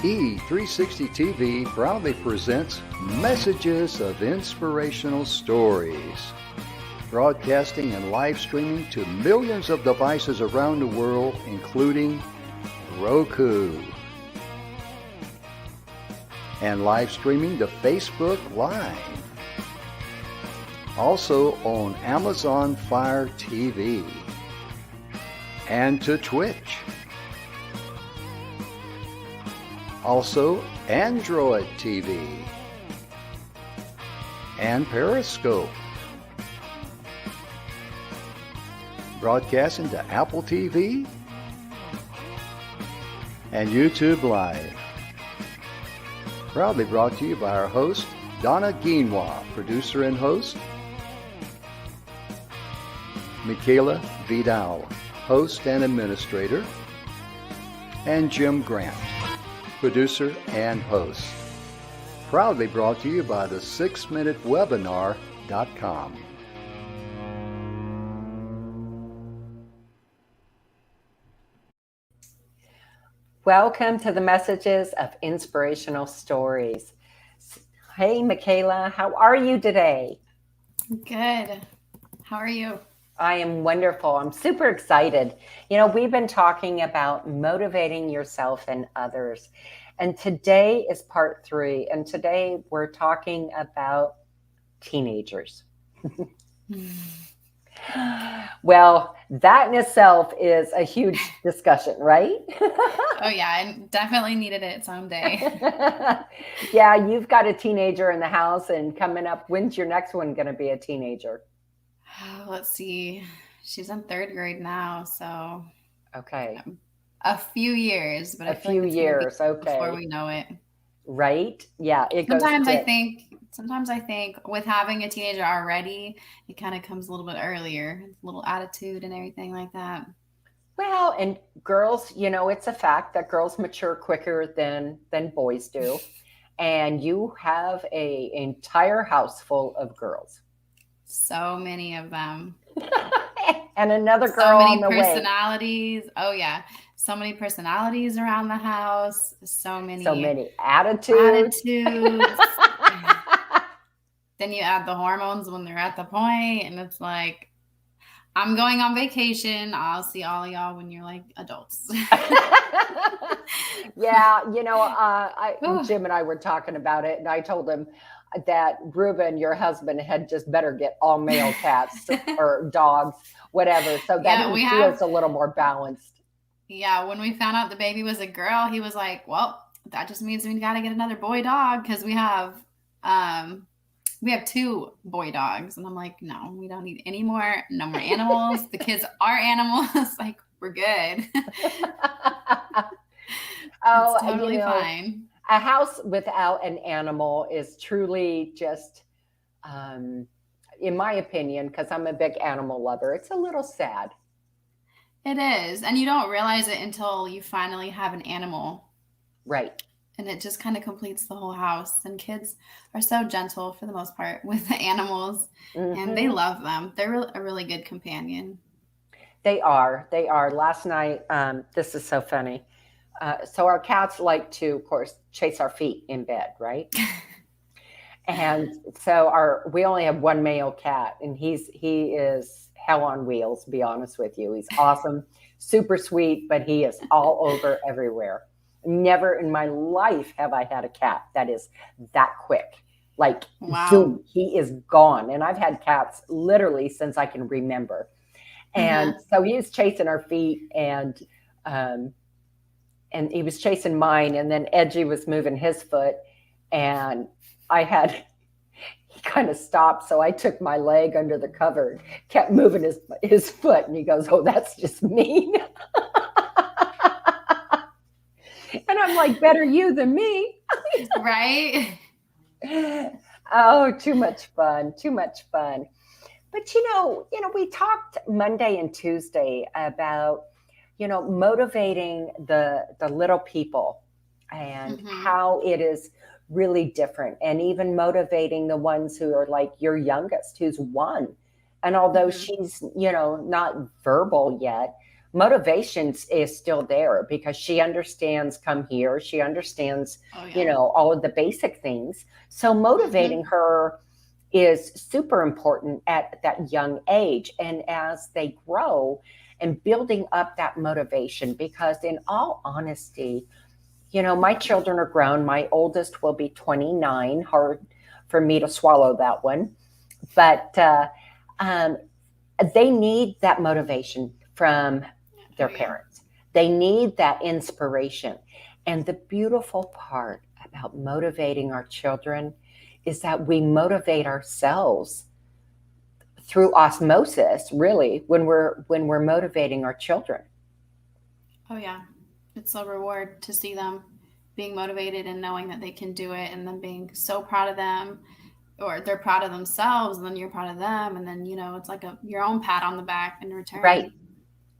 E360 TV proudly presents Messages of Inspirational Stories, broadcasting and live streaming to millions of devices around the world, including Roku, and live streaming to Facebook Live. Also on Amazon Fire TV and to Twitch. Also Android TV and Periscope. Broadcasting to Apple TV and YouTube Live. Proudly brought to you by our host, Donna producer and host, Mikayla Vidal, host and administrator, and Jim Grant, producer and host. Proudly brought to you by the 6minutewebinar.com. Welcome to the Messages of Inspirational Stories. Hey, Mikayla, how are you today? Good. How are you? I am wonderful. I'm super excited. We've been talking about motivating yourself and others. And today is part 3. And today we're talking about teenagers. Well, that in itself is a huge discussion, right? Oh, yeah. I definitely needed it someday. Yeah, you've got a teenager in the house and coming up. When's your next one going to be a teenager? Let's see. She's in 3rd grade now, so okay, a few years, but a few years. Okay, before we know it, right? Yeah. Sometimes I think with having a teenager already, it kind of comes a little bit earlier, a little attitude and everything like that. Well, and girls, it's a fact that girls mature quicker than boys do, and you have an entire house full of girls. So many of them. And another girl on the way. So many personalities. Oh, yeah. So many personalities around the house. So many attitudes. Then you add the hormones when they're at the point, and it's like, I'm going on vacation. I'll see all of y'all when you're like adults. Yeah. Jim and I were talking about it, and I told him that Ruben, your husband, had just better get all male cats or dogs, whatever, so that he feels a little more balanced. Yeah, when we found out the baby was a girl, he was like, well, that just means we got to get another boy dog, because we have 2 boy dogs. And I'm like, no, we don't need no more animals. The kids are animals. Like, we're good. Oh, it's totally fine. A house without an animal is truly just, in my opinion, because I'm a big animal lover, it's a little sad. It is. And you don't realize it until you finally have an animal. Right. And it just kind of completes the whole house. And kids are so gentle for the most part with the animals. Mm-hmm. And they love them. They're a really good companion. They are. Last night, this is so funny. So our cats like to, of course, chase our feet in bed, right? And so we only have one male cat, and he is hell on wheels, to be honest with you. He's awesome, super sweet, but he is all over everywhere. Never in my life have I had a cat that is that quick. Like, wow. Zoom, he is gone. And I've had cats literally since I can remember. And so he was chasing our feet, and he was chasing mine, and then Edgy was moving his foot, and he kind of stopped, so I took my leg under the cover, kept moving his foot, and he goes, oh, that's just mean. And I'm like, better you than me. Right? Oh, too much fun. But, we talked Monday and Tuesday about motivating the little people and how it is really different, and even motivating the ones who are like your youngest, who's 1. And although she's, not verbal yet, motivations is still there because she understands come here. She understands, Oh yeah. all of the basic things. So motivating her is super important at that young age. And as they grow and building up that motivation, because in all honesty, my children are grown. My oldest will be 29. Hard for me to swallow that one. But um, they need that motivation from their Oh yeah. parents. They need that inspiration. And the beautiful part about motivating our children is that we motivate ourselves through osmosis, really, when we're motivating our children. Oh yeah. It's a reward to see them being motivated and knowing that they can do it, and then being so proud of them, or they're proud of themselves and then you're proud of them, and then it's like your own pat on the back in Right, return.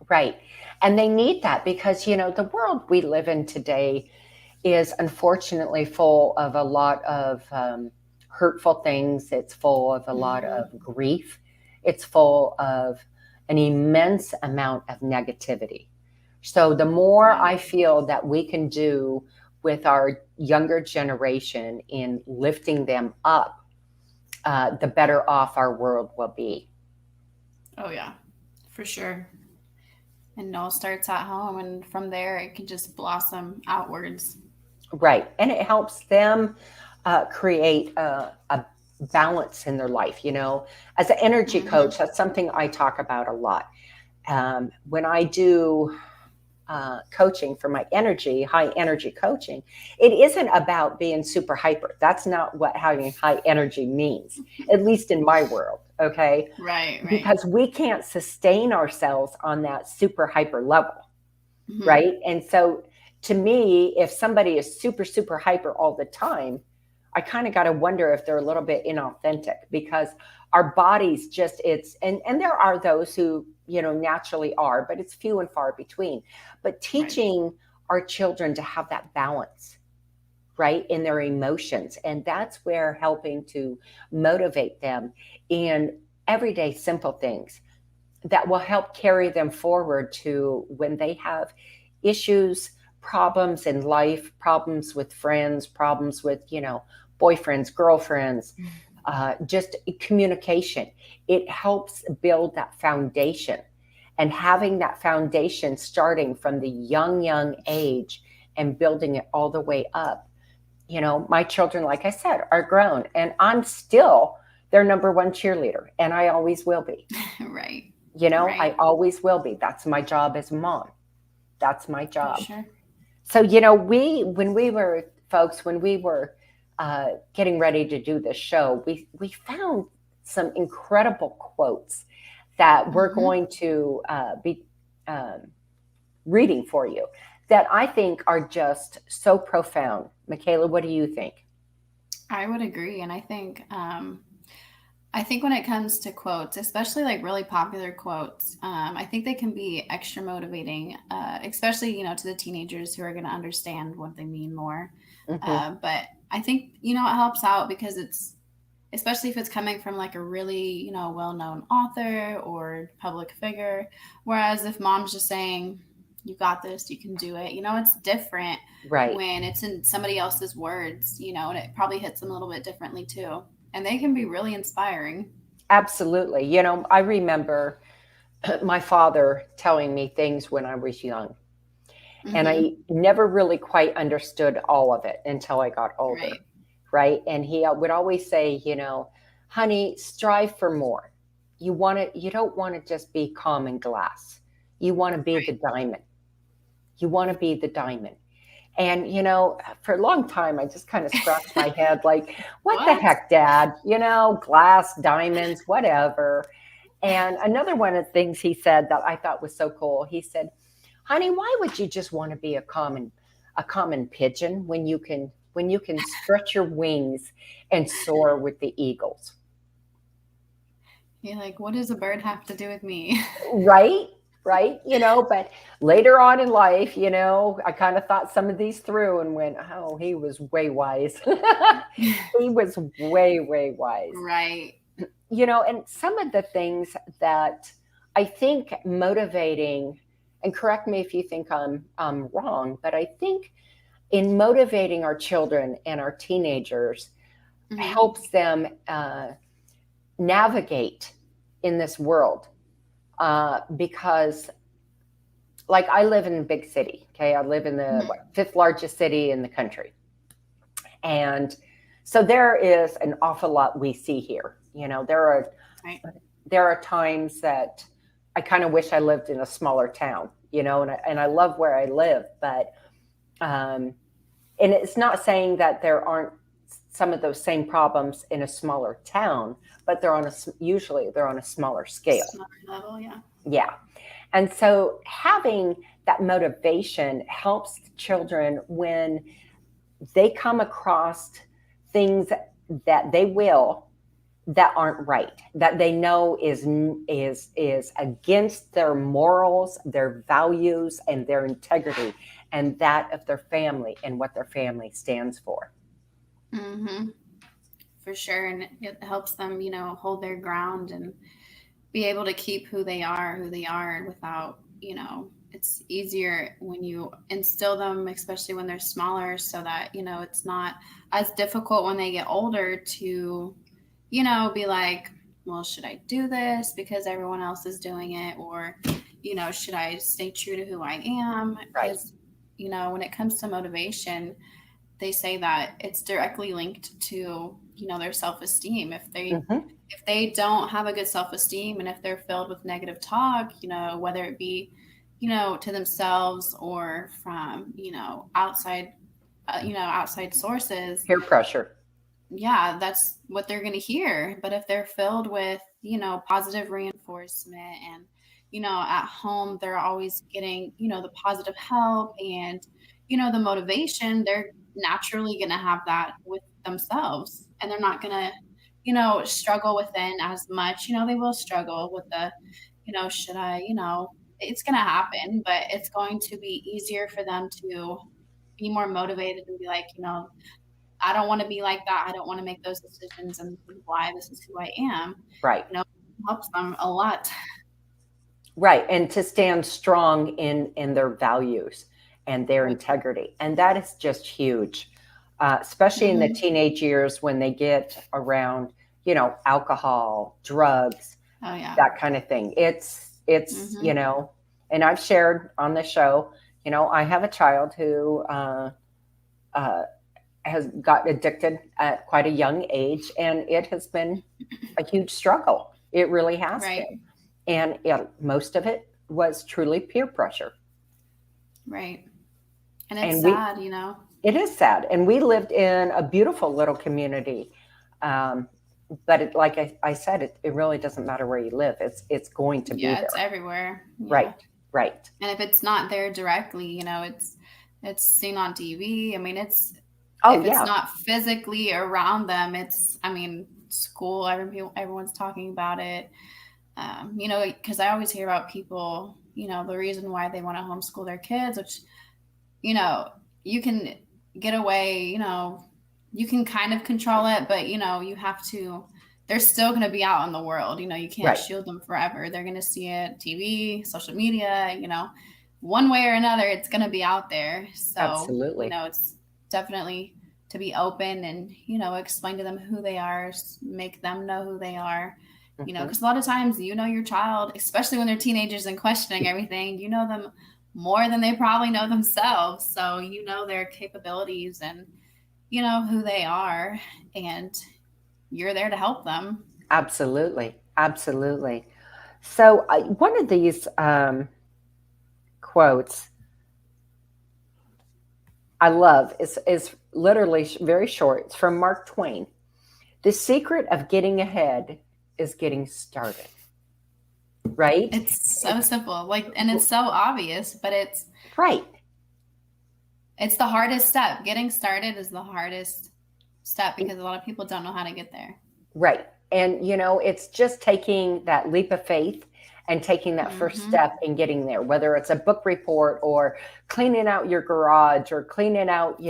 right. And they need that because, the world we live in today is unfortunately full of a lot of hurtful things. It's full of a lot Hmm. of grief. It's full of an immense amount of negativity. So the more Yeah. I feel that we can do with our younger generation in lifting them up, the better off our world will be. Oh yeah, for sure. And it all starts at home, and from there it can just blossom outwards. Right. And it helps them create a balance in their life. As an energy Hmm. coach, that's something I talk about a lot. When I do coaching for my high energy coaching, it isn't about being super hyper. That's not what having high energy means, at least in my world. Okay. Right, right. Because we can't sustain ourselves on that super hyper level. Hmm. Right. And so to me, if somebody is super, super hyper all the time, I kind of got to wonder if they're a little bit inauthentic because our bodies just, and there are those who, naturally are, but it's few and far between. But Right. teaching our children to have that balance, right, in their emotions. And that's where helping to motivate them in everyday simple things that will help carry them forward to when they have issues, problems in life, problems with friends, problems with, boyfriends, girlfriends, just communication. It helps build that foundation. And having that foundation starting from the young age and building it all the way up. My children, like I said, are grown and I'm still their number one cheerleader, and I always will be. Right. I Right. always will be. That's my job as a mom. That's my For job. sure. So, when we were getting ready to do this show, we found some incredible quotes that we're Hmm. going to be um, reading for you that I think are just so profound. Mikayla, what do you think? I would agree, and I think when it comes to quotes, especially like really popular quotes, I think they can be extra motivating, especially to the teenagers who are going to understand what they mean more. Hmm. But I think it helps out because it's, especially if it's coming from like a really well-known author or public figure. Whereas if mom's just saying, "You got this, you can do it," it's different Right. when it's in somebody else's words, and it probably hits them a little bit differently too. And they can be really inspiring. Absolutely. I remember my father telling me things when I was young. And Hmm. I never really quite understood all of it until I got older, Right. right? And he would always say, honey, strive for more. You don't want to just be common glass. You want to be the Right. diamond. You want to be the diamond. And, for a long time, I just kind of scratched my head like, what the What? heck, dad? Glass, diamonds, whatever. And another one of the things he said that I thought was so cool, he said, honey, why would you just want to be a common pigeon when you can stretch your wings and soar with the eagles? You're like, what does a bird have to do with me? Right? Right? But later on in life, I kind of thought some of these through and went, oh, he was way wise. He was way, way wise. Right. And some of the things that I think motivating and correct me if you think I'm wrong, but I think in motivating our children and our teenagers Mm-hmm. helps them navigate in this world because like I live in a big city. Okay. I live in the fifth largest city in the country. And so there is an awful lot we see here. Right. There are times that I kind of wish I lived in a smaller town, and I love where I live, but and it's not saying that there aren't some of those same problems in a smaller town, but usually they're on a smaller scale. Smaller level, yeah. Yeah. And so having that motivation helps children when they come across things that that aren't right, that they know is against their morals, their values, and their integrity, and that of their family and what their family stands for. Mm-hmm. For sure. And it helps them, hold their ground and be able to keep who they are without, it's easier when you instill them, especially when they're smaller, so that, it's not as difficult when they get older to, be like, well, should I do this because everyone else is doing it? Or, should I stay true to who I am? Right. Because, when it comes to motivation, they say that it's directly linked to, their self-esteem. If they don't have a good self-esteem, and if they're filled with negative talk, whether it be, to themselves or from, outside sources, Peer pressure. yeah, that's what they're going to hear. But if they're filled with, positive reinforcement, and, at home, they're always getting, the positive help and, the motivation, they're naturally going to have that with themselves, and they're not going to, struggle within as much. They will struggle with the, should I, it's going to happen, but it's going to be easier for them to be more motivated and be like, I don't want to be like that. I don't want to make those decisions, and this is why this is who I am. Right. It helps them a lot. Right. And to stand strong in their values and their integrity. And that is just huge, especially in the teenage years when they get around, alcohol, drugs, Oh yeah, that kind of thing. It's and I've shared on the show, I have a child who has got addicted at quite a young age, and it has been a huge struggle. It really has been. And most of it was truly peer pressure. Right. And it's sad, It is sad. And we lived in a beautiful little community. But like I said, it really doesn't matter where you live. It's going to be there. Yeah, it's everywhere. Yeah. Right. And if it's not there directly, it's seen on TV. I mean, it's not physically around them, it's, school, everyone's talking about it. Because I always hear about people, the reason why they want to homeschool their kids, which, you can get away, you can kind of control it, but, you have to, they're still going to be out in the world. You can't shield them forever. They're going to see it, TV, social media, one way or another, it's going to be out there. So, absolutely. It's definitely to be open and, explain to them who they are, make them know who they are. Because a lot of times, your child, especially when they're teenagers and questioning everything, them more than they probably know themselves. So, their capabilities and, who they are, and you're there to help them. Absolutely. Absolutely. So one of these quotes I love is literally very short. It's from Mark Twain. The secret of getting ahead is getting started. Right? It's so simple. And it's so obvious, but it's right. It's the hardest step. Getting started is the hardest step because a lot of people don't know how to get there. Right. And it's just taking that leap of faith and taking that first step and getting there, whether it's a book report or cleaning out your garage or cleaning out,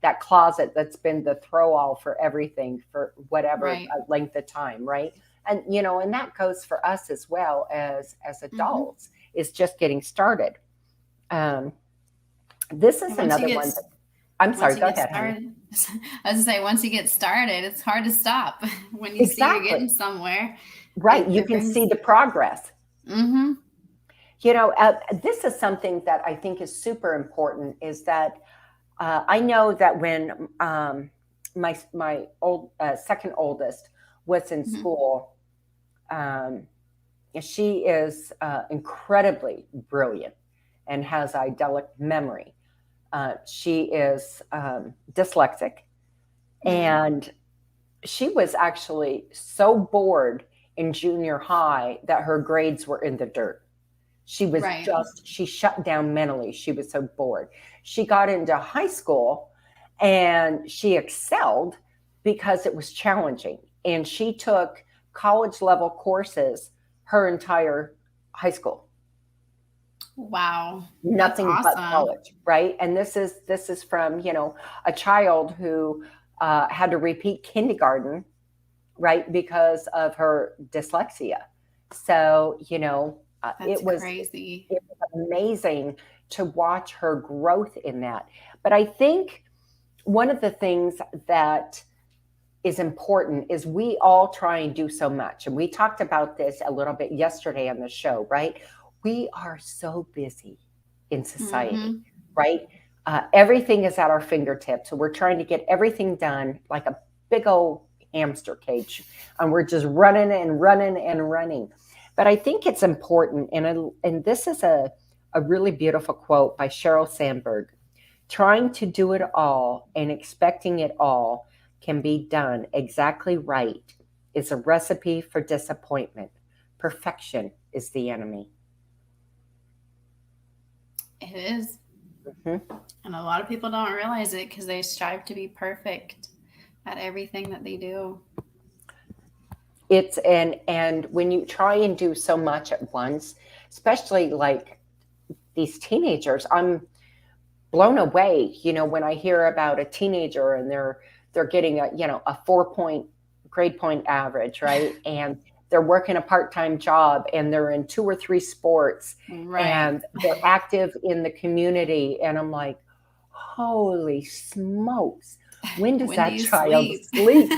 that closet that's been the throw all for everything for whatever length of time. Right. And, and that goes for us as well as adults. is just getting started. This is another one. I'm sorry, go ahead, honey. I was going to say, once you get started, it's hard to stop when you see you're getting somewhere. Right. You can see the progress. Mm-hmm. You know, this is something that I think is super important, is that I know that when my second oldest was in school, she is incredibly brilliant and has idyllic memory. She is dyslexic, and she was actually so bored in junior high that her grades were in the dirt. She was she shut down mentally. She was so bored. She got into high school and she excelled because it was challenging. And she took college level courses her entire high school. Wow. Nothing but college, right? And this is from, you know, a child who had to repeat kindergarten, right, because of her dyslexia. So, you know, it was crazy. It was amazing to watch her growth in that. But I think one of the things that is important is we all try and do so much. And we talked about this a little bit yesterday on the show, right? We are so busy in society, right? Everything is at our fingertips. So we're trying to get everything done like a big old hamster cage. And we're just running and running and running. But I think it's important. And this is a really beautiful quote by Sheryl Sandberg. Trying to do it all and expecting it all can be done exactly right is a recipe for disappointment. Perfection is the enemy. It is. And a lot of people don't realize it because they strive to be perfect at everything that they do. It's and when you try and do so much at once, especially like these teenagers, I'm blown away, you know, when I hear about a teenager and they're getting a 4-point grade point average, right? And they're working a part-time job and they're in 2 or 3 sports, and they're active in the community. And I'm like, holy smokes, when does that child sleep?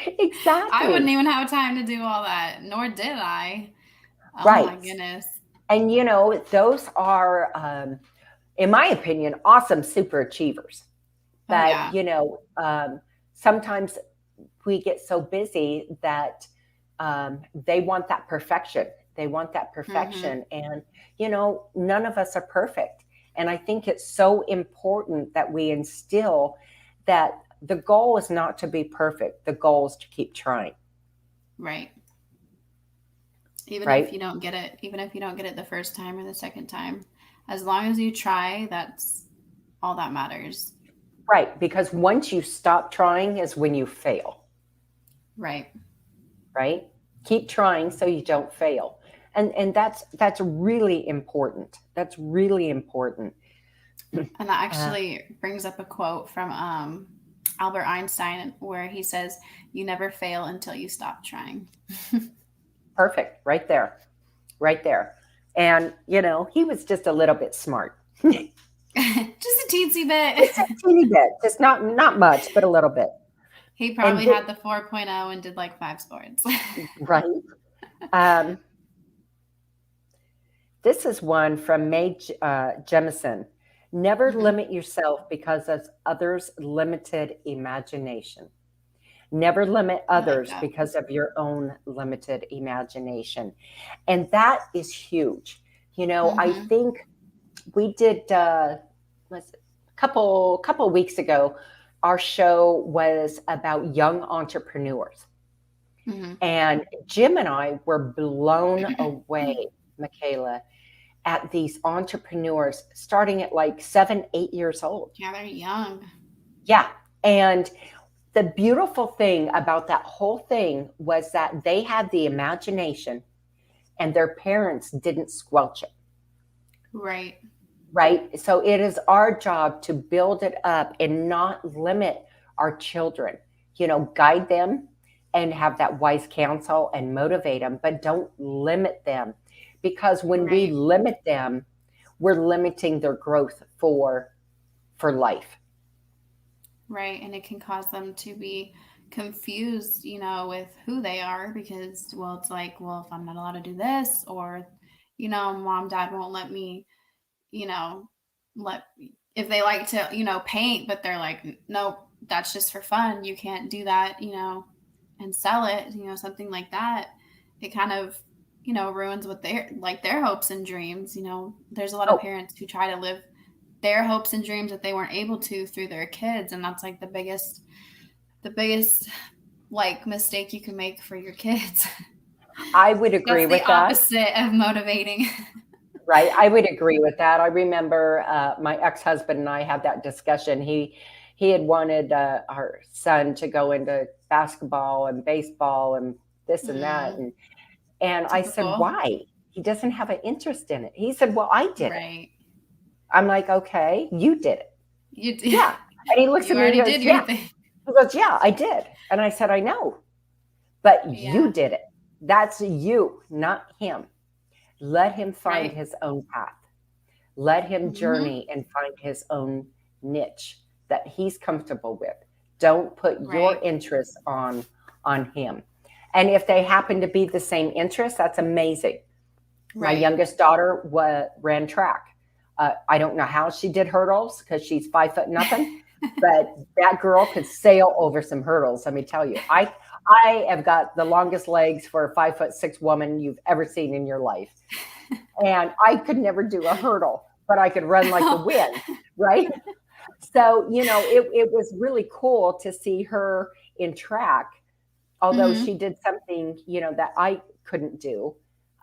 Exactly. I wouldn't even have time to do all that, nor did I. Oh my goodness. And you know, those are, in my opinion, awesome super achievers. But you know, sometimes we get so busy that they want that perfection. They want that perfection. And, you know, none of us are perfect. And I think it's so important that we instill that the goal is not to be perfect. The goal is to keep trying. Right. Even if you don't get it, the first time or the second time, as long as you try, that's all that matters. Right. Because once you stop trying is when you fail. Right. Right. Keep trying so you don't fail. And that's really important. That's really important. And that actually brings up a quote from Albert Einstein, where he says, "You never fail until you stop trying." Perfect. Right there. Right there. And, you know, he was just a little bit smart. Just a teensy bit. Just a teeny bit. Just not much, but a little bit. He probably had the 4.0 and did like 5 sports. Right. This is one from Mae Jemison. Never limit yourself because of others' limited imagination. Never limit others because of your own limited imagination. And that is huge. You know, I think we did a couple weeks ago, our show was about young entrepreneurs. And Jim and I were blown away, Mikayla, at these entrepreneurs starting at like 7, 8 years old. Yeah, they're young. Yeah. And the beautiful thing about that whole thing was that they had the imagination and their parents didn't squelch it. Right. Right. So it is our job to build it up and not limit our children, you know, guide them and have that wise counsel and motivate them, but don't limit them, because when we Right. limit them, we're limiting their growth for life. Right. And it can cause them to be confused, with who they are because, well, it's like, well, if I'm not allowed to do this, or, mom, dad won't let me, you know, let, if they like to, paint, but they're like, nope, that's just for fun. You can't do that, and sell it, something like that. It kind of, ruins what their hopes and dreams. There's a lot of Oh, parents who try to live their hopes and dreams that they weren't able to through their kids. And that's like the biggest like mistake you can make for your kids. I would agree That's the with that. opposite of motivating. Right. I would agree with that. I remember my ex-husband and I had that discussion. He had wanted our son to go into basketball and baseball and this and that. Mm, And I said, typical. why? He doesn't have an interest in it. He said, well, I did it. Right. I'm like, okay, you did it. You Yeah. And he looks you at me and already goes, did your yeah. thing. He goes, yeah, I did. And I said, I know, but you Yeah. did it. That's you, not him. Let him find Right. his own path. Let him Mm-hmm. journey and find his own niche that he's comfortable with. Don't put your Right. interests on him. And if they happen to be the same interests, that's amazing. My Right. youngest daughter ran track. I don't know how she did hurdles because she's 5 foot nothing, but that girl could sail over some hurdles. Let me tell you, I have got the longest legs for a 5'6" woman you've ever seen in your life, and I could never do a hurdle, but I could run like the wind, right? So it was really cool to see her in track, although Mm-hmm. she did something that I couldn't do.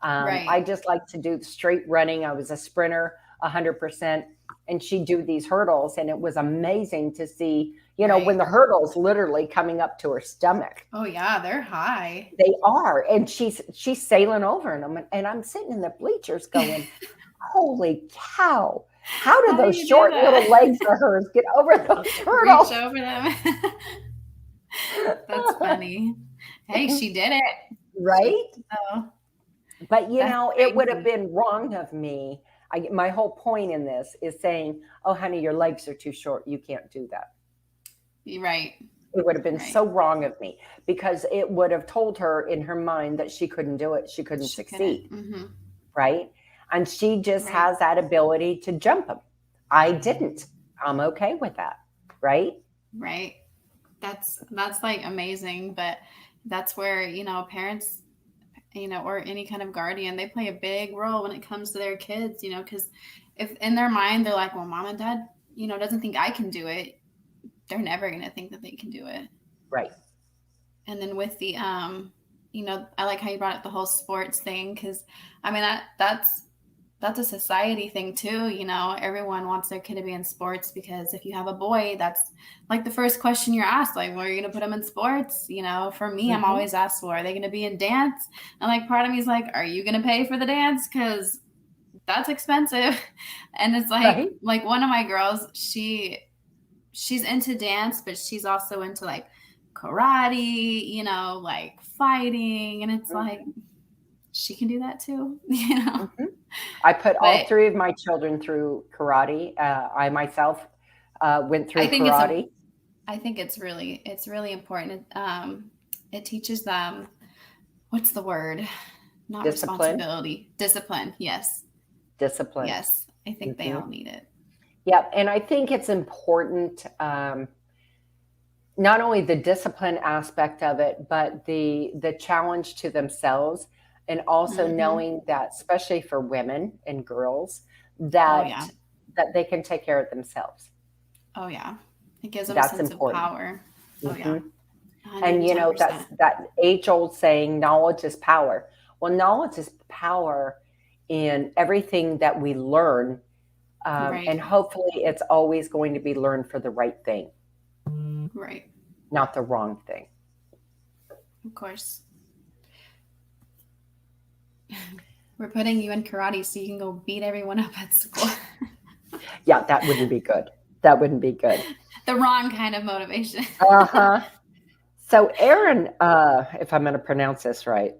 I Right. just like to do straight running. I was a sprinter 100%, and she'd do these hurdles, and it was amazing to see when Right. the hurdles literally coming up to her stomach. Oh yeah, they're high. They are, and she's sailing over them, and I'm sitting in the bleachers going, holy cow, how do How do those you do short little that? legs of hers get over those Reach hurdles? over them. That's funny. Hey, she did it. She Right. oh, But that's it would have crazy. been wrong of me. My whole point in this is saying, oh honey, your legs are too short, you can't do that. You're right. It would have been Right. so wrong of me, because it would have told her in her mind that she couldn't do it, she couldn't She couldn't. succeed. Mm-hmm. Right. And she just Right. has that ability to jump them. I didn't. I'm okay with that. Right. Right. That's like amazing, but that's where, parents, or any kind of guardian, they play a big role when it comes to their kids, because if in their mind they're like, well, mom and dad, doesn't think I can do it, they're never going to think that they can do it. Right. And then with the I like how you brought up the whole sports thing, because I mean that's a society thing too. Everyone wants their kid to be in sports, because if you have a boy, that's like the first question you're asked, like, well, are you going to put him in sports? For me, I'm Hmm. always asked, well, are they going to be in dance? And like part of me is like, are you going to pay for the dance? Because that's expensive. And it's Right. like one of my girls, she's into dance, but she's also into like karate, like fighting. And it's like, Hmm. she can do that too, Hmm. I put all But three of my children through karate. I myself went I through think it's a, karate. I think it's really important. It teaches them, what's the word? Not Discipline. responsibility, discipline. Yes, Discipline. yes. I think they Hmm. all need it. Yep. And I think it's important, not only the discipline aspect of it, but the challenge to themselves, and also Hmm. knowing that, especially for women and girls, Oh yeah, that they can take care of themselves. oh yeah. It gives them a That's sense of important. power. Oh Hmm. yeah, And 110%. that's that age old saying, knowledge is power. Well, knowledge is power in everything that we learn, Right, and hopefully it's always going to be learned for the right thing, right. not the wrong thing. Of course. We're putting you in karate so you can go beat everyone up at school. Yeah, that wouldn't be good. That wouldn't be good. The wrong kind of motivation. Uh-huh. So Aaron, if I'm going to pronounce this right,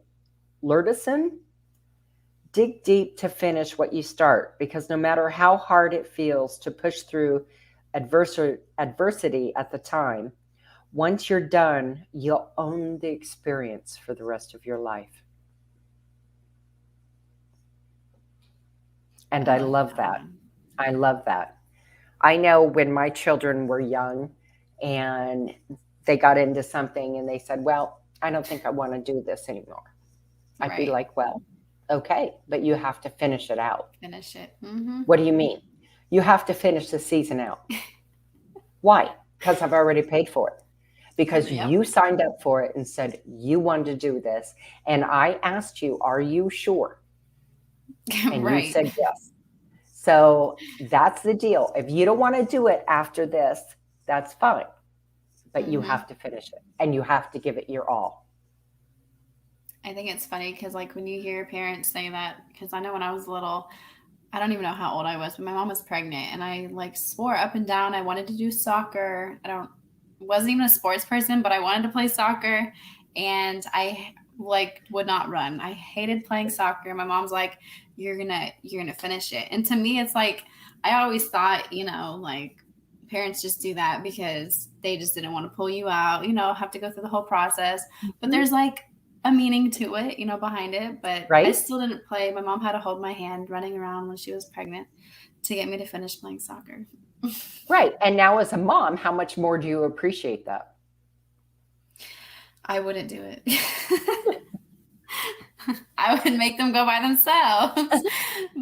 Lurdison dig deep to finish what you start, because no matter how hard it feels to push through adversity at the time, once you're done, you'll own the experience for the rest of your life. And I love that. I love that. I know when my children were young and they got into something and they said, well, I don't think I want to do this anymore. I'd be like, well, okay, but you have to finish it out. Finish it. What do you mean? You have to finish the season out. Why? Because I've already paid for it. Because you signed up for it and said you wanted to do this. And I asked you, are you sure? And you said yes. So that's the deal. If you don't want to do it after this, that's fine. But you have to finish it and you have to give it your all. I think it's funny because like when you hear parents say that, because I know when I was little, I don't even know how old I was, but my mom was pregnant and I like swore up and down I wanted to do soccer. Wasn't even a sports person, but I wanted to play soccer and I like would not run. I hated playing soccer. My mom's like, you're gonna finish it. And to me, it's like, I always thought, like parents just do that because they just didn't want to pull you out, have to go through the whole process. But there's like a meaning to it, behind it. But I still didn't play. My mom had to hold my hand running around when she was pregnant to get me to finish playing soccer. Right. And now as a mom, how much more do you appreciate that? I wouldn't do it. I would make them go by themselves.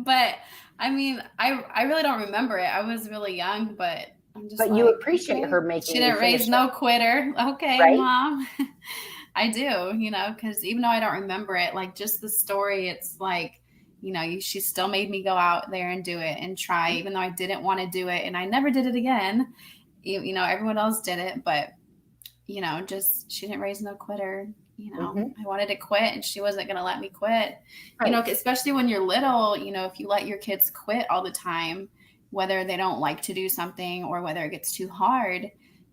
But I mean, I really don't remember it. I was really young, but I'm just. But you appreciate her making. She didn't raise no quitter. Okay, right? Mom. I do, because even though I don't remember it, like just the story, it's like, she still made me go out there and do it and try, even though I didn't want to do it. And I never did it again. Everyone else did it, but, just she didn't raise no quitter. I wanted to quit and she wasn't going to let me quit, right. Especially when you're little, if you let your kids quit all the time, whether they don't like to do something or whether it gets too hard,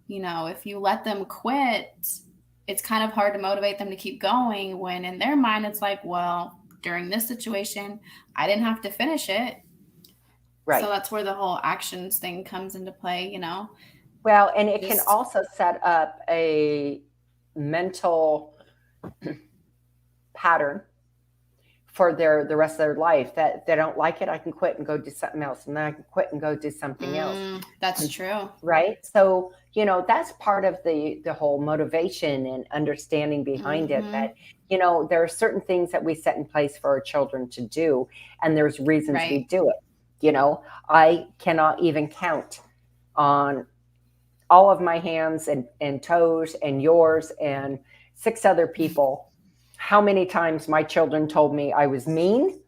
if you let them quit, it's kind of hard to motivate them to keep going when in their mind, it's like, well, during this situation, I didn't have to finish it. Right. So that's where the whole actions thing comes into play, Well, and it can also set up a mental pattern for the rest of their life that they don't like it. I can quit and go do something else. And then I can quit and go do something else. That's true. Right. So, that's part of the whole motivation and understanding behind it, that, there are certain things that we set in place for our children to do. And there's reasons we do it. I cannot even count on all of my hands and toes and yours and 6 other people how many times my children told me I was mean.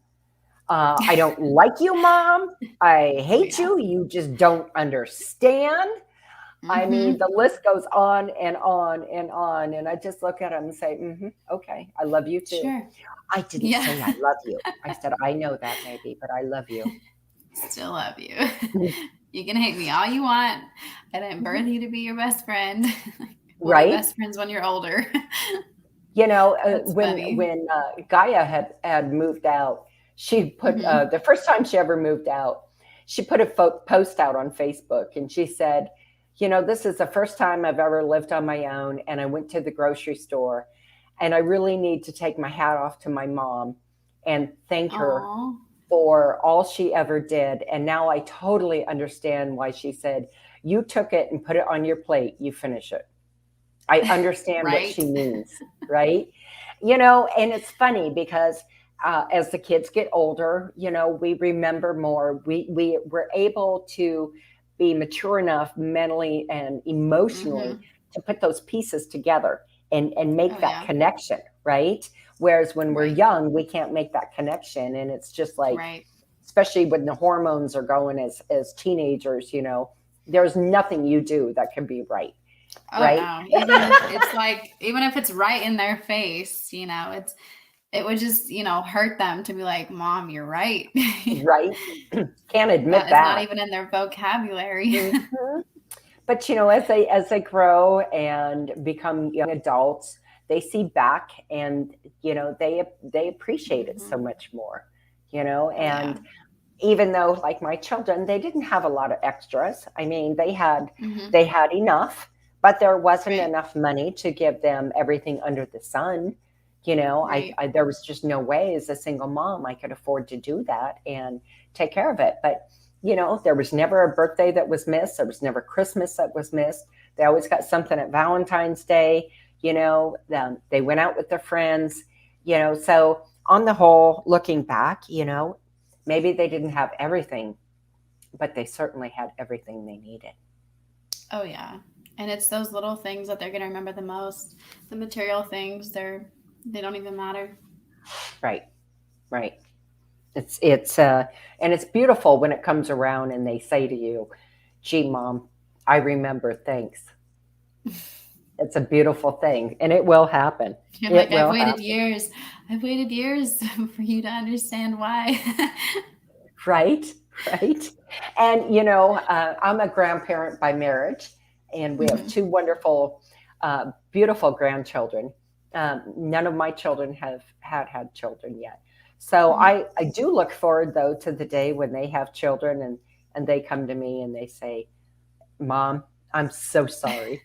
I don't like you, Mom. I hate you. You just don't understand. I mean, the list goes on and on and on. And I just look at them and say, okay, I love you too. Sure. I didn't say I love you. I said, I know that maybe, but I love you. Still love you. You can hate me all you want. I didn't birth you to be your best friend. Right. Best friends when you're older. When Gaia had moved out, she put the first time she ever moved out, she put a post out on Facebook and she said, this is the first time I've ever lived on my own. And I went to the grocery store and I really need to take my hat off to my mom and thank her for all she ever did. And now I totally understand why she said, you took it and put it on your plate. You finish it. I understand what she means, right? And it's funny because as the kids get older, we remember more. We were able to be mature enough mentally and emotionally to put those pieces together and make that connection, right? Whereas when we're young, we can't make that connection. And it's just like, especially when the hormones are going as teenagers, there's nothing you do that can be right. Oh, right? No. Even if it's right in their face, it would just, hurt them to be like, Mom, you're right. Right. Can't admit that. It's not even in their vocabulary. But, as they grow and become young adults, they see back and, they appreciate it so much more. Oh yeah. And even though like my children, they didn't have a lot of extras. I mean, Hmm. they had enough, but there wasn't Right. enough money to give them everything under the sun. Right. There was just no way as a single mom I could afford to do that and take care of it. But there was never a birthday that was missed. There was never Christmas that was missed. They always got something at Valentine's Day. They went out with their friends. So on the whole, looking back, maybe they didn't have everything, but they certainly had everything they needed. Oh yeah. And it's those little things that they're gonna remember the most. The material things, they don't even matter. Right, right. And it's beautiful when it comes around and they say to you, "Gee, Mom, I remember. Thanks." It's a beautiful thing, and it will happen. You're It like, will happen. I've waited years for you to understand why. Right, right. And I'm a grandparent by marriage, and we have Hmm. two wonderful, beautiful grandchildren. None of my children have had children yet, so Hmm. I do look forward though to the day when they have children and they come to me and they say, "Mom, I'm so sorry.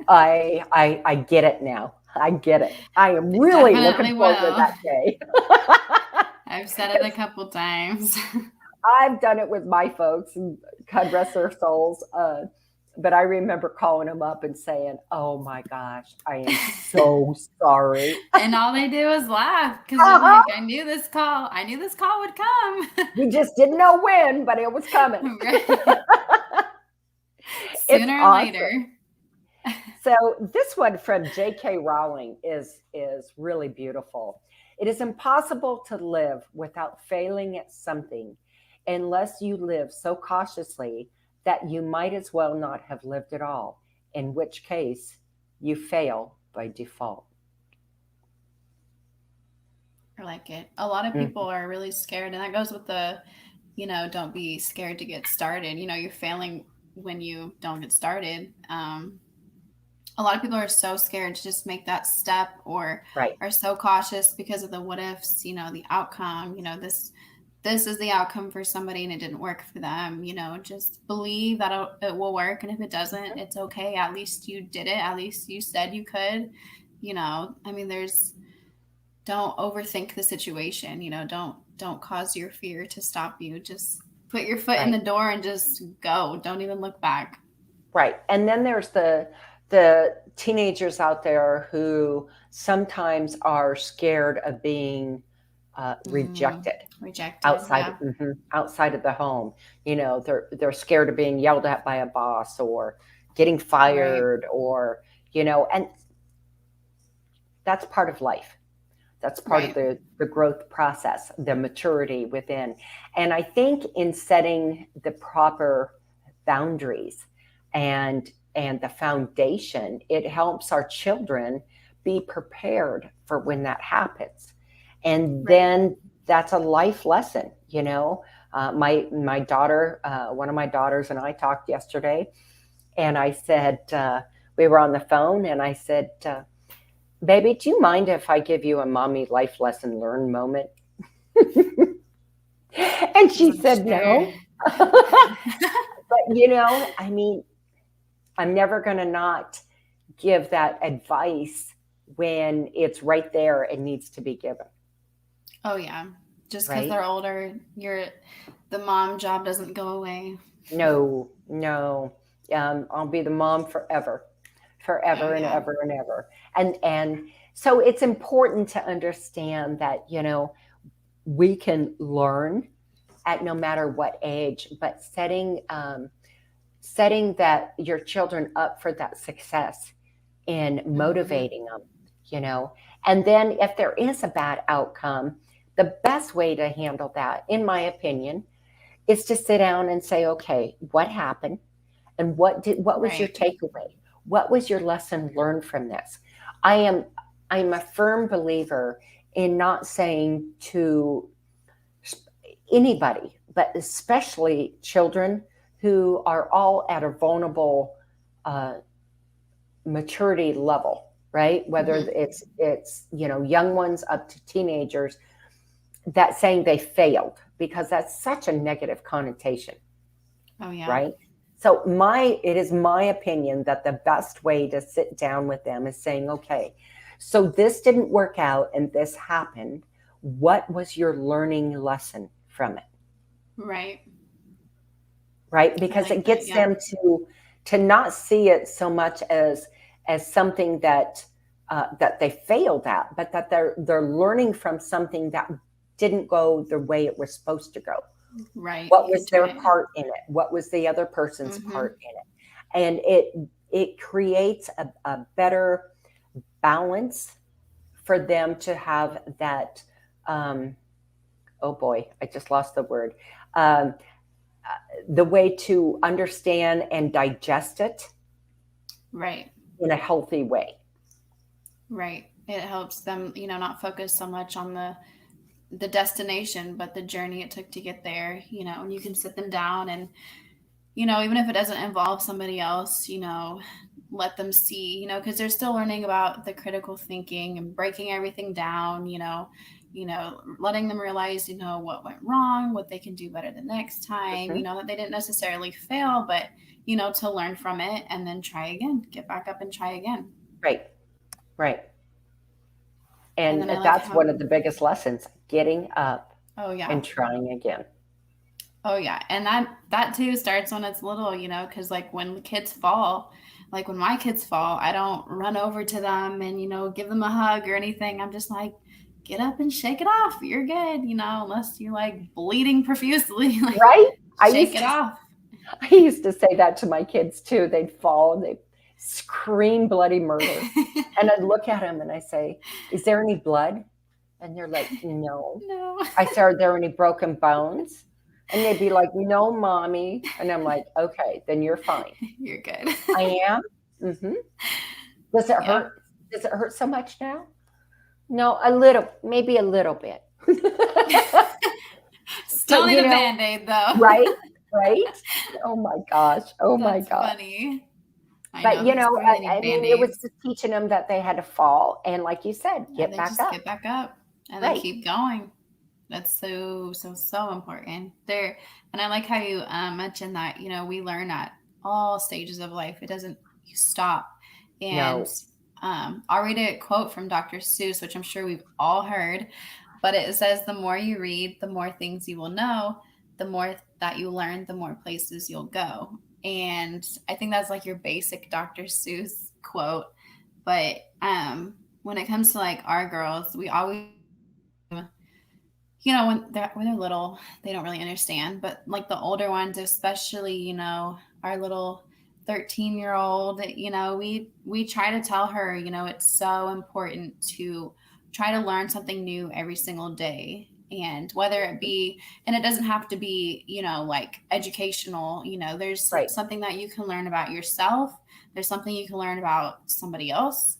I get it now. I get it. I am They really looking definitely forward to will. that day." I've said it a couple times. I've done it with my folks, and God rest their souls. But I remember calling them up and saying, "Oh my gosh, I am so sorry." And all they do is laugh because they're Uh-huh. like, I knew this call would come. We just didn't know when, but it was coming. Right. It's Sooner or awesome. later. So this one from J.K. Rowling is really beautiful. It is impossible to live without failing at something unless you live so cautiously that you might as well not have lived at all, in which case you fail by default. I like it. A lot of people Mhm. are really scared, and that goes with don't be scared to get started. You're failing when you don't get started. A lot of people are so scared to just make that step, or Right, are so cautious because of the what ifs, the outcome. This is the outcome for somebody and it didn't work for them. Just believe that it will work, and if it doesn't, it's okay. At least you did it. At least you said you could. I mean, there's don't overthink the situation. Don't cause your fear to stop you. Just put your foot in right. the door and just go. Don't even look back. Right. And then there's the teenagers out there who sometimes are scared of being Mm, rejected rejected, yeah. outside of the home. They're scared of being yelled at by a boss or getting Right. fired or and that's part of life. That's part of Right. the growth process, the maturity within. And I think in setting the proper boundaries and the foundation, it helps our children be prepared for when that happens. And Right. then that's a life lesson. My daughter, one of my daughters and I talked yesterday, and I said, we were on the phone, and I said, "Baby, do you mind if I give you a mommy life lesson learned moment?" And Because she I'm said sure. no. But I mean, I'm never going to not give that advice when it's right there and needs to be given, Oh yeah. Just because right? they're older, the mom job doesn't go away. No, no. I'll be the mom forever, Oh forever and yeah. ever and ever. And so it's important to understand that we can learn at no matter what age, but setting that your children up for that success in Hmm. motivating them, you know. And then if there is a bad outcome, the best way to handle that, in my opinion, is to sit down and say, okay, what happened? And what was your Right. takeaway? What was your lesson learned from this? I am I'm a firm believer in not saying to anybody, but especially children who are all at a vulnerable uh, maturity level, right? Whether Hmm. it's young ones up to teenagers, that saying they failed, because that's such a negative connotation, Oh yeah. right? So it is my opinion that the best way to sit down with them is saying, okay, so this didn't work out and this happened. What was your learning lesson from it? Right. Right? I Because like it that. gets Yeah. them to not see it so much as something that they failed at, but that they're learning from something that didn't go the way it was supposed to go. Right. What You can was turn their it. part in it? What was the other person's Mm-hmm. part in it? And it creates a better balance for them to have that. Um, oh boy, I just lost the word. Um, the way to understand and digest it Right. in a healthy way. Right. It helps them, not focus so much on the destination, but the journey it took to get there, and you can sit them down and, even if it doesn't involve somebody else, let them see, because they're still learning about the critical thinking and breaking everything down, letting them realize, what went wrong, what they can do better the next time, Hmm. that they didn't necessarily fail, but, to learn from it and then try again, get back up and try again. Right, right. And And then I like that's how, one of the biggest lessons, getting up oh yeah. and trying again. Oh yeah, and that too starts when it's little, because like when kids fall, like when my kids fall, I don't run over to them and give them a hug or anything. I'm just like, get up and shake it off. You're good, unless you're like bleeding profusely, like Right? I shake used it to off. I used to say that to my kids too. They'd fall and they'd scream bloody murder. And I'd look at them and I say, "Is there any blood?" And they're like, "No." No, I said, "Are there any broken bones?" And they'd be like, "No, mommy." And I'm like, "Okay, then you're fine." you're good. I am. Hmm. Does it Yeah, hurt? Does it hurt so much now? No, a little, maybe a little bit. still But need a band-aid though. right, right. Oh my gosh. Oh my That's gosh. funny. I But know that's why they need I mean, it was band-aids. just teaching them that they had to fall, and like you said, And get they back just up. get back up and then Right. keep going. That's so important there. And I like how you mentioned that, we learn at all stages of life. It doesn't stop. And No. I'll read a quote from Dr. Seuss, which I'm sure we've all heard, but it says, the more you read, the more things you will know, the more that you learn, the more places you'll go. And I think that's like your basic Dr. Seuss quote. But when it comes to like our girls, we always, when they're little, they don't really understand. But like the older ones, especially, our little 13-year-old, we try to tell her, it's so important to try to learn something new every single day. And whether it be, and it doesn't have to be, like educational, there's Right. something that you can learn about yourself. There's something you can learn about somebody else.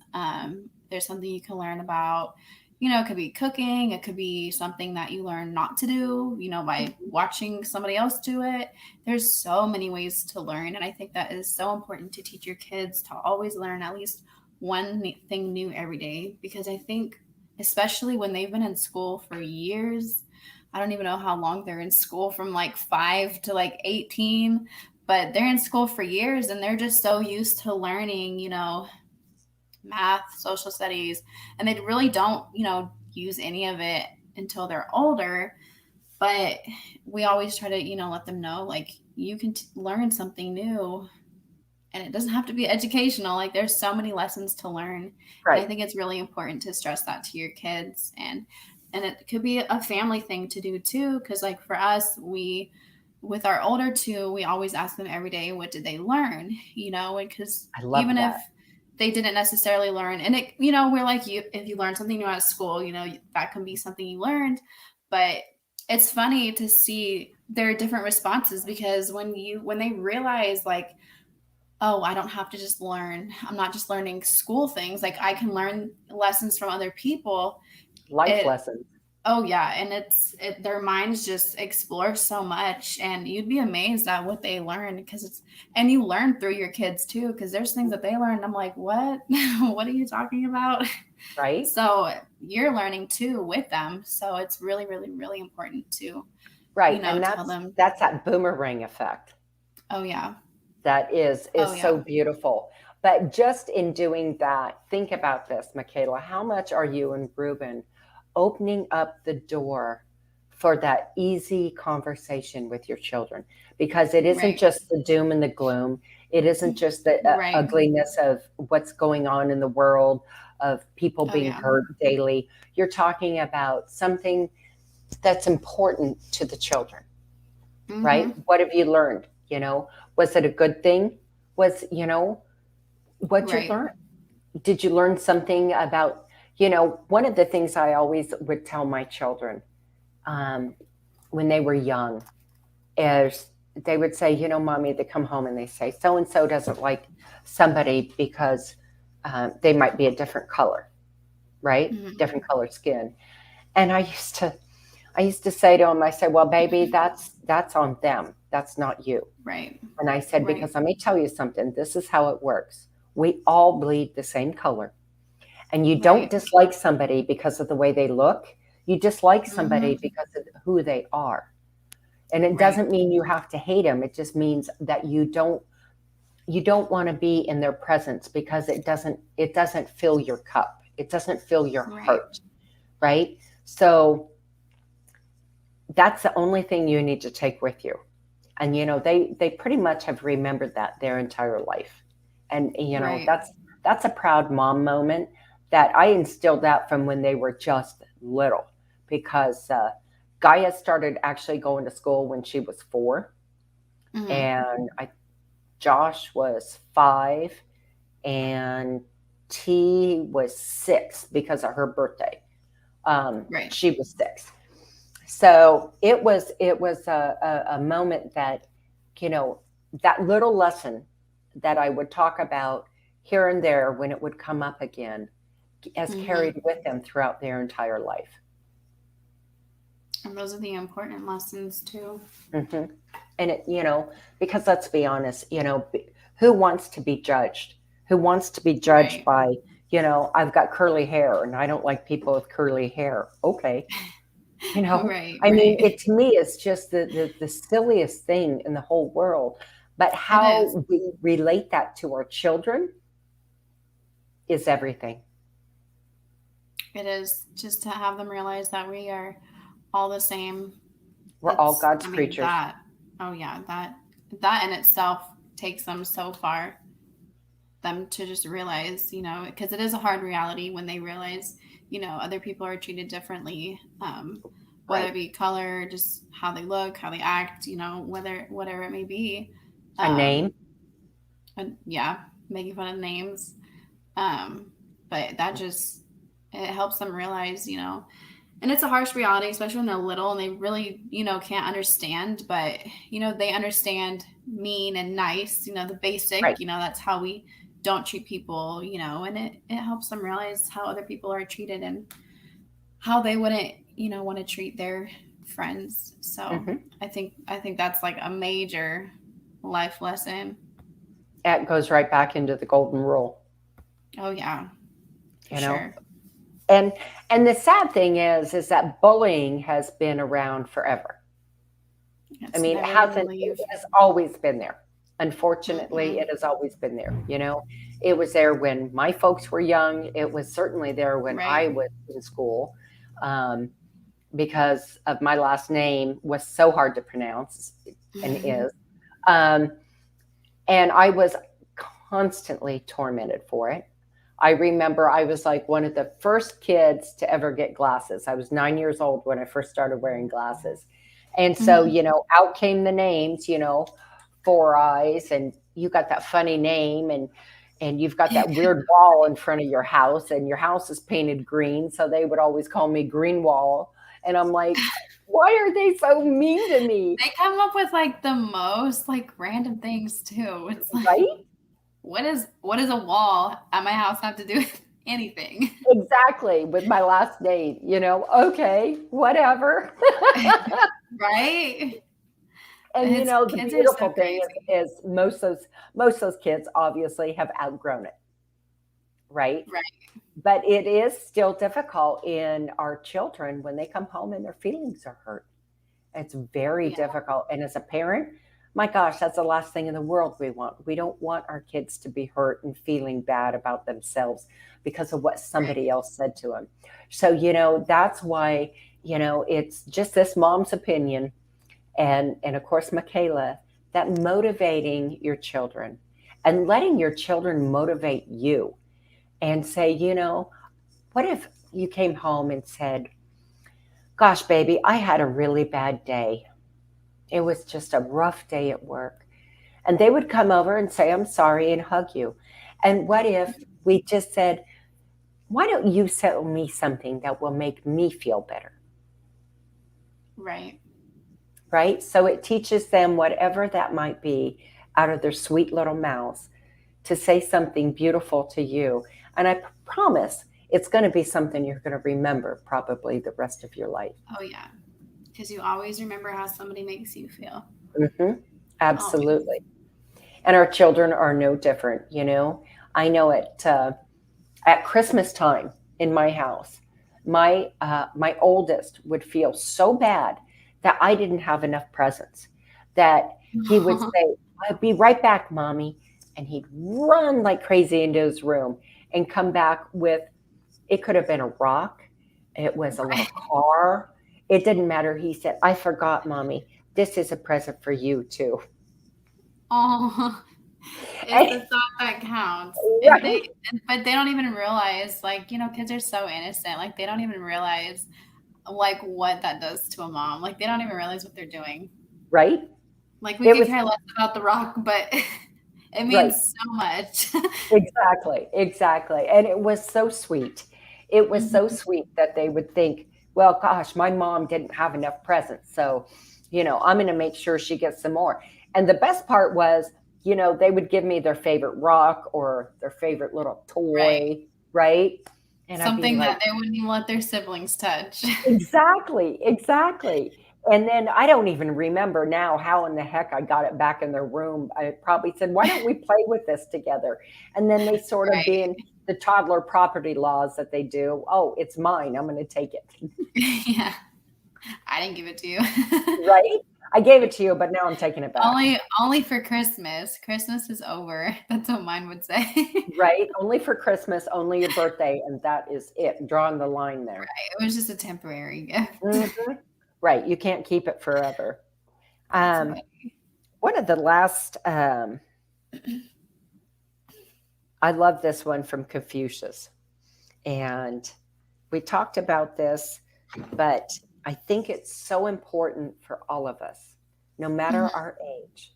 There's something you can learn about, it could be cooking. It could be something that you learn not to do, by watching somebody else do it. There's so many ways to learn. And I think that is so important to teach your kids to always learn at least one thing new every day. Because I think, especially when they've been in school for years, I don't even know how long they're in school, from like 5 to like 18, but they're in school for years and they're just so used to learning, math, social studies, and they really don't, use any of it until they're older. But we always try to, let them know like you can learn something new, and it doesn't have to be educational. Like there's so many lessons to learn, and I Right. think it's really important to stress that to your kids. And it could be a family thing to do too, because like for us, we with our older two, we always ask them every day, what did they learn? Because I love even if that. they didn't necessarily learn, and it, we're like, you, if you learn something new at school, that can be something you learned. But it's funny to see their different responses, because when they realize like, oh, I don't have to just learn, I'm not just learning school things, like I can learn lessons from other people. Life It lessons. Oh yeah, and their minds just explore so much, and you'd be amazed at what they learn and you learn through your kids too, because there's things that they learn. I'm like, what? What are you talking about? Right? So you're learning too with them. So it's really, really, really important to, Right. And tell them. that's that boomerang effect. Oh yeah. That is Oh so yeah. beautiful. But just in doing that, think about this, Mikayla. How much are you and Ruben opening up the door for that easy conversation with your children? Because it isn't Right. just the doom and the gloom. It isn't just the Right. ugliness of what's going on in the world, of people Oh being yeah. hurt daily. You're talking about something that's important to the children, right? Mm-hmm. What have you learned? Was it a good thing? What'd you Right. learn? Did you learn something about, one of the things I always would tell my children um, when they were young is they would say, Mommy, they come home and they say, so and so doesn't like somebody because they might be a different color, right? Mm-hmm. Different color skin. And I used to say to them, I said, well, baby, that's on them. That's not you. Right. And I said, Right. because let me tell you something, this is how it works. We all bleed the same color. And you don't Right. dislike somebody because of the way they look. You dislike Mm-hmm. somebody because of who they are. And it Right. doesn't mean you have to hate them. It just means that you don't want to be in their presence because it doesn't fill your cup. It doesn't fill your Right. heart, right? So that's the only thing you need to take with you. And they pretty much have remembered that their entire life. And Right. that's a proud mom moment that I instilled that from when they were just little, because Gaia started actually going to school when she was 4, Mm-hmm. and Josh was 5, and T was 6 because of her birthday. Right. She was 6. So it was a moment that, you know, that little lesson that I would talk about here and there when it would come up again has Mm-hmm. carried with them throughout their entire life. And those are the important lessons too. hmm And because let's be honest, who wants to be judged? Who wants to be judged Right. by, I've got curly hair and I don't like people with curly hair. Okay. You know, Right. I mean, Right. it to me is just the silliest thing in the whole world. But It is. how we relate that to our children is everything. It is just to have them realize that we are all the same. We're all God's I mean, creatures. oh yeah, that in itself takes them so far. Them to just realize, because it is a hard reality when they realize, other people are treated differently, whether Right. it be color, just how they look, how they act, whatever it may be. A name. And yeah, making fun of names. But that just, it helps them realize, and it's a harsh reality, especially when they're little and they really, can't understand, but, they understand mean and nice, the basic, Right. that's how we don't treat people, and it helps them realize how other people are treated and how they wouldn't, want to treat their friends. So hmm I think that's like a major life lesson. That goes right back into the golden rule, Oh yeah, for you know. sure. And and the sad thing is that bullying has been around forever. I It's mean, it never going to hasn't. It leave. has always been there. Unfortunately, Mm-hmm. it has always been there. It was there when my folks were young. It was certainly there when I Right. was in school, um, because of my last name was so hard to pronounce and is, um, and I was constantly tormented for it. I remember I was like one of the first kids to ever get glasses. I was 9 years old when I first started wearing glasses. And so, Mhm. out came the names, Four Eyes, and you got that funny name, and you've got that weird wall in front of your house, and your house is painted green. So they would always call me Green Wall. And I'm like, why are they so mean to me? They come up with like the most like random things too. It's like, Right? what is a wall at my house have to do with anything. Exactly. With my last name, okay, whatever. Right? And the Kids are so beautiful thing crazy. is most of those kids obviously have outgrown it, right? Right. But it is still difficult in our children when they come home and their feelings are hurt. It's very Yeah. difficult. And as a parent, my gosh, that's the last thing in the world we want. We don't want our kids to be hurt and feeling bad about themselves because of what Right. somebody else said to them. So, that's why, it's just this mom's opinion and of course, Mikayla, that motivating your children and letting your children motivate you and say, what if you came home and said, gosh, baby, I had a really bad day. It was just a rough day at work. And they would come over and say, I'm sorry, and hug you. And what if we just said, why don't you tell me something that will make me feel better? Right. Right? So it teaches them whatever that might be out of their sweet little mouths to say something beautiful to you. And I promise it's going to be something you're going to remember probably the rest of your life. Oh yeah. Because you always remember how somebody makes you feel. Hmm. Always. Absolutely. And our children are no different. I know at Christmas time in my house, my oldest would feel so bad that I didn't have enough presents that he would say, I'll be right back, mommy. And he'd run like crazy into his room and come back with, it could have been a rock, it was a little Right. car. It didn't matter. He said, I forgot, mommy. This is a present for you too. Oh, it's the And, thought that counts. right, But they don't even realize, like, kids are so innocent. Like, they don't even realize, like, what that does to a mom. Like, they don't even realize what they're doing. right. Like, we It could was care less about the rock, but it right. means so much. Exactly, exactly. And it was so sweet. It was so Mhm. sweet that they would think, well, gosh, my mom didn't have enough presents. So, I'm going to make sure she gets some more. And the best part was, they would give me their favorite rock or their favorite little Right. toy, right? And I'd be Something like, that they wouldn't even let their siblings touch. exactly, exactly. And then I don't even remember now how in the heck I got it back in their room. I probably said, why don't we play with this together? And then they sort of Right. being the toddler property laws that they do. Oh, it's mine. I'm going to take it. Yeah. I didn't give it to you. Right? I gave it to you, but now I'm taking it back. Only for Christmas. Christmas is over. That's what mine would say. Right? Only for Christmas, only your birthday. And that is it. Drawing the line there. It was just a temporary gift. Hmm. Right. You can't keep it forever. That's Um, funny. one of the last, I love this one from Confucius. And we talked about this, but I think it's so important for all of us, no matter Mhm. our age,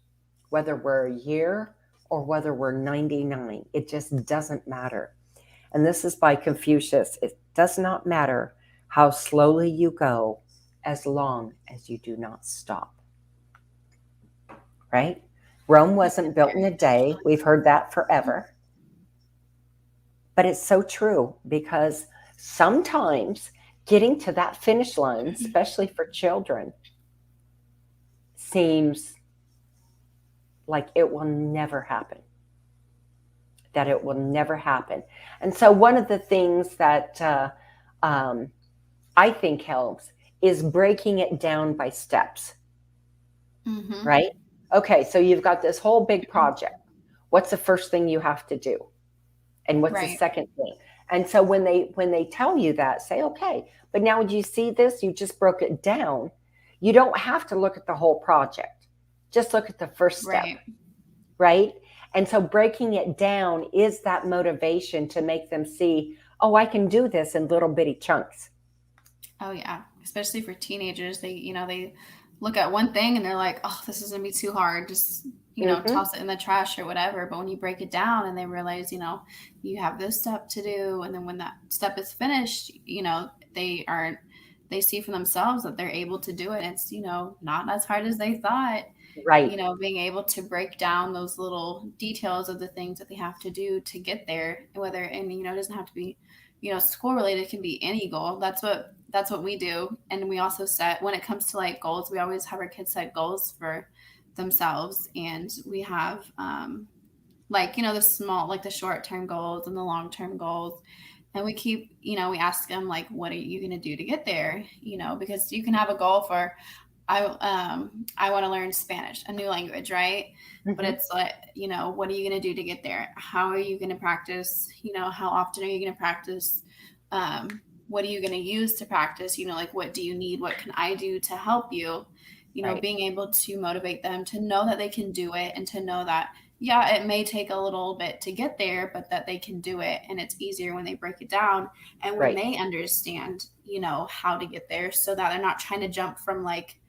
whether we're a year or whether we're 99, it just doesn't matter. And this is by Confucius. It does not matter how slowly you go as long as you do not stop. Right? Rome wasn't built in a day. We've heard that forever. But it's so true because sometimes getting to that finish line, especially for children, seems like it will never happen, that it will never happen. And so, one of the things that um, I think helps is breaking it down by steps, Mhm. right? Okay, so you've got this whole big project. What's the first thing you have to do? And what's the Right. second thing? And so when they tell you that, say, okay, but now do you see this? You just broke it down. You don't have to look at the whole project. Just look at the first step, Right. right? And so breaking it down is that motivation to make them see, oh, I can do this in little bitty chunks. Oh yeah. Especially for teenagers, they look at one thing and they're like, "Oh, this is gonna be too hard. Just Hmm. toss it in the trash or whatever." But when you break it down and they realize, you have this step to do, and then when that step is finished, they see for themselves that they're able to do it. It's not as hard as they thought. Right. you know, being able to break down those little details of the things that they have to do to get there, whether, and, you know, it doesn't have to be, you know, school related, it can be any goal. That's what we do. And we also set, when it comes to like goals, we always have our kids set goals for themselves. And we have, like, you know, the small, like the short-term goals and the long-term goals. And we keep, you know, we ask them like, what are you going to do to get there? You know, because you can have a goal for, I want to learn Spanish, a new language, right? Mm-hmm. But it's like, you know, what are you going to do to get there? How are you going to practice? You know, how often are you going to practice? What are you going to use to practice? You know, like, what do you need? What can I do to help you? You know, Right. being able to motivate them to know that they can do it, and to know that, yeah, it may take a little bit to get there, but that they can do it. And it's easier when they break it down and when Right. they understand, you know, how to get there, so that they're not trying to jump from like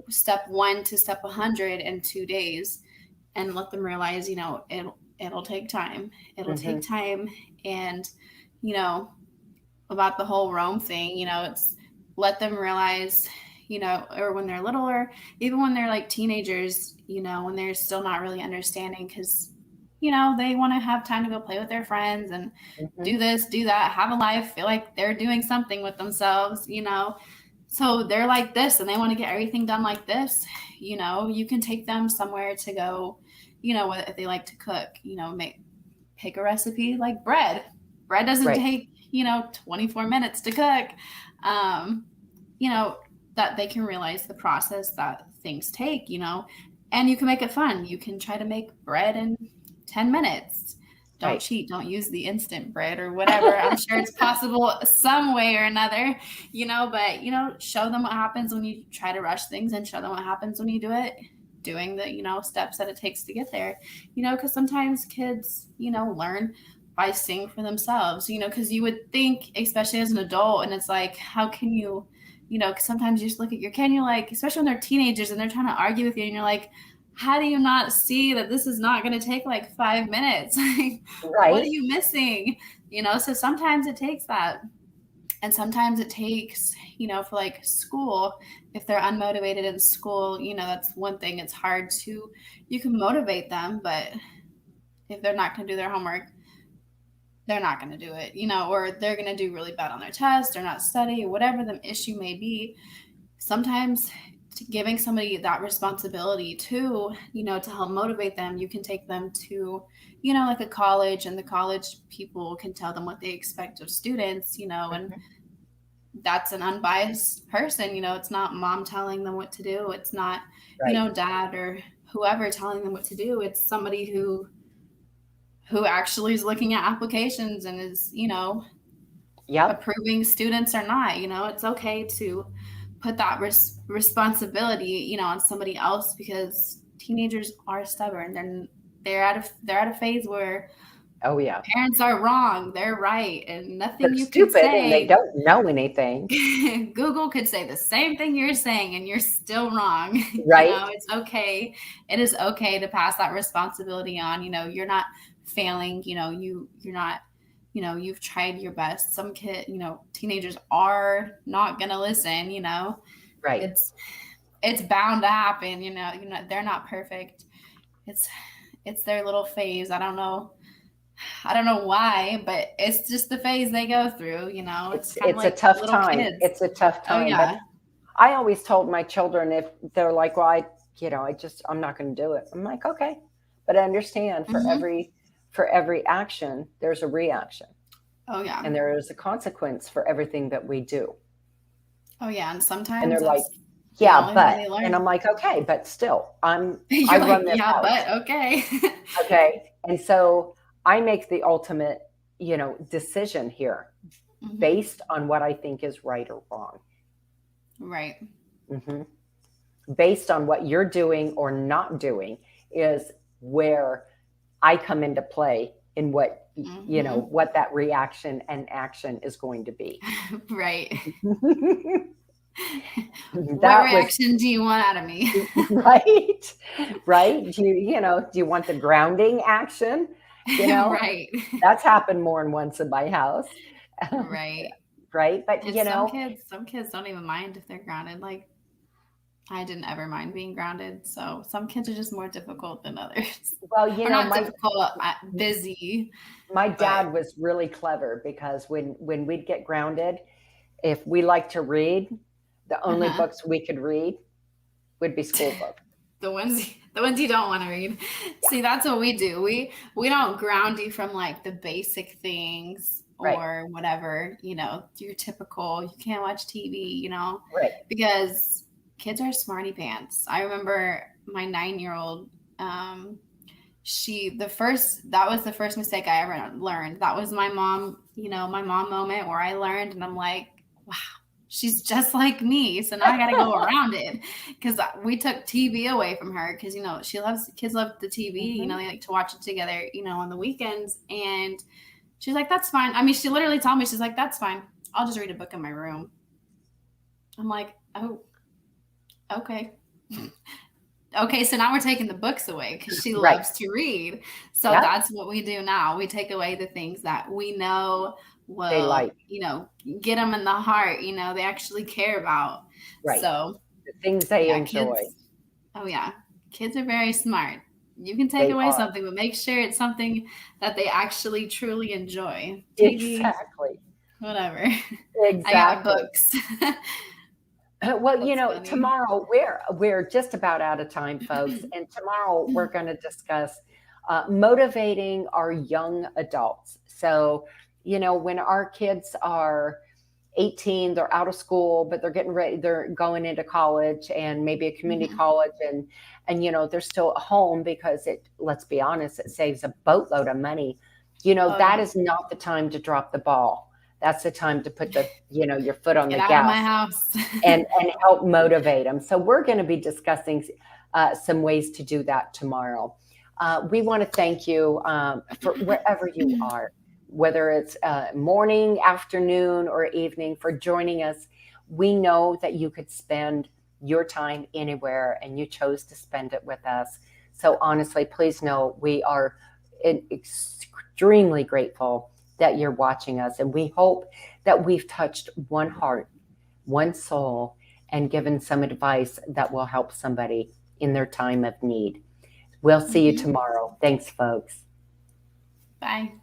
step 1 to step 100 in 2 days, and let them realize, you know, it'll take time. It'll Mm-hmm. take time. And, you know, about the whole Rome thing, you know, it's let them realize, you know, or when they're littler, even when they're like teenagers, you know, when they're still not really understanding, because, you know, they want to have time to go play with their friends and Mm-hmm. do this, do that, have a life, feel like they're doing something with themselves, you know. So they're like this and they want to get everything done like this. You know, you can take them somewhere to go, you know, if they like to cook, you know, pick a recipe like bread. Bread doesn't Right. take, you know, 24 minutes to cook. You know, that they can realize the process that things take, you know, and you can make it fun. You can try to make bread in 10 minutes. Don't Right. cheat. Don't use the instant bread or whatever. I'm sure it's possible some way or another, you know, but, you know, show them what happens when you try to rush things, and show them what happens when you do it, doing the, you know, steps that it takes to get there, you know, because sometimes kids, you know, learn by seeing for themselves, you know, because you would think, especially as an adult, and it's like, how can you, you know, because sometimes you just look at your kid and you're like, especially when they're teenagers and they're trying to argue with you, and you're like, how do you not see that this is not going to take like 5 minutes? Right. What are you missing? You know, so sometimes it takes that. And sometimes it takes, you know, for like school, if they're unmotivated in school, you know, that's one thing. It's hard to, you can motivate them, but if they're not going to do their homework, they're not going to do it, you know, or they're going to do really bad on their test or not study, whatever the issue may be. Sometimes giving somebody that responsibility to, you know, to help motivate them, you can take them to, you know, like a college, and the college people can tell them what they expect of students, you know, and that's an unbiased person, you know, it's not mom telling them what to do. It's not, Right. you know, dad or whoever telling them what to do. It's somebody who actually is looking at applications and is, you know, Yep. approving students or not. You know, it's okay to put that responsibility, you know, on somebody else, because teenagers are stubborn. They're at a phase where, oh yeah, parents are wrong, they're right, and nothing they're you can stupid and they say. don't know anything. Google could say the same thing you're saying and you're still wrong. Right. You know, it's okay. It is okay to pass that responsibility on. You know, you're not failing. You know, you're not, you know, you've tried your best. Some you know, teenagers are not going to listen, you know. Right. It's bound to happen, you know, they're not perfect. It's their little phase. I don't know why, but it's just the phase they go through, you know. It's kind of like a tough little time. kids. It's a tough Oh time. yeah. But I always told my children, if they're like, well, I'm not going to do it. I'm like, okay, but I understand for every action, there's a reaction. Oh yeah. And there is a consequence for everything that we do. Oh yeah. And sometimes And they're like, the yeah, only but, way they learn. and I'm like, okay, but still, I You're like, run this yeah, house. but okay. Okay. And so I make the ultimate, you know, decision here based on what I think is right or wrong. Right. Based on what you're doing or not doing is where I come into play in what, you know, what that reaction and action is going to be. Right. What reaction do you want out of me? Right. Right. Do you want the grounding action? You know, right. That's happened more than once in my house. Right. Right. But and you know, some kids don't even mind if they're grounded. Like, I didn't ever mind being grounded. So some kids are just more difficult than others. Well, Or not difficult, busy. my But dad was really clever because when we'd get grounded, if we liked to read, the only books we could read would be school books. the ones you don't want to read. See, that's what we do. We don't ground you from like the basic things or whatever, your typical, you can't watch TV, Right. because kids are smarty pants. I remember my 9-year-old, that was the first mistake I ever learned. That was my mom, my mom moment where I learned, and I'm like, wow, she's just like me. So now I got to go around it, because we took TV away from her, because, kids love the TV, they like to watch it together, on the weekends. And she's like, that's fine. I mean, she literally told me, she's like, that's fine. I'll just read a book in my room. I'm like, oh, okay. Okay, so now we're taking the books away because she loves to read. So that's what we do now. We take away the things that we know will, they like, get them in the heart, they actually care about. Right. So the things they enjoy. Kids are very smart. You can take away something, but make sure it's something that they actually truly enjoy. TV, exactly. Whatever. Exactly. I got books. Well, tomorrow we're just about out of time, folks. And tomorrow we're going to discuss motivating our young adults. So, when our kids are 18, they're out of school, but they're getting ready, they're going into college and maybe a community college, and they're still at home because let's be honest, it saves a boatload of money. That is not the time to drop the ball. That's the time to put your foot on the gas. Get out of my house. and help motivate them. So we're going to be discussing some ways to do that tomorrow. We want to thank you for wherever you are, whether it's morning, afternoon, or evening, for joining us. We know that you could spend your time anywhere, and you chose to spend it with us. So honestly, please know we are extremely grateful that you're watching us. And we hope that we've touched one heart, one soul, and given some advice that will help somebody in their time of need. We'll see you tomorrow. Thanks, folks. Bye.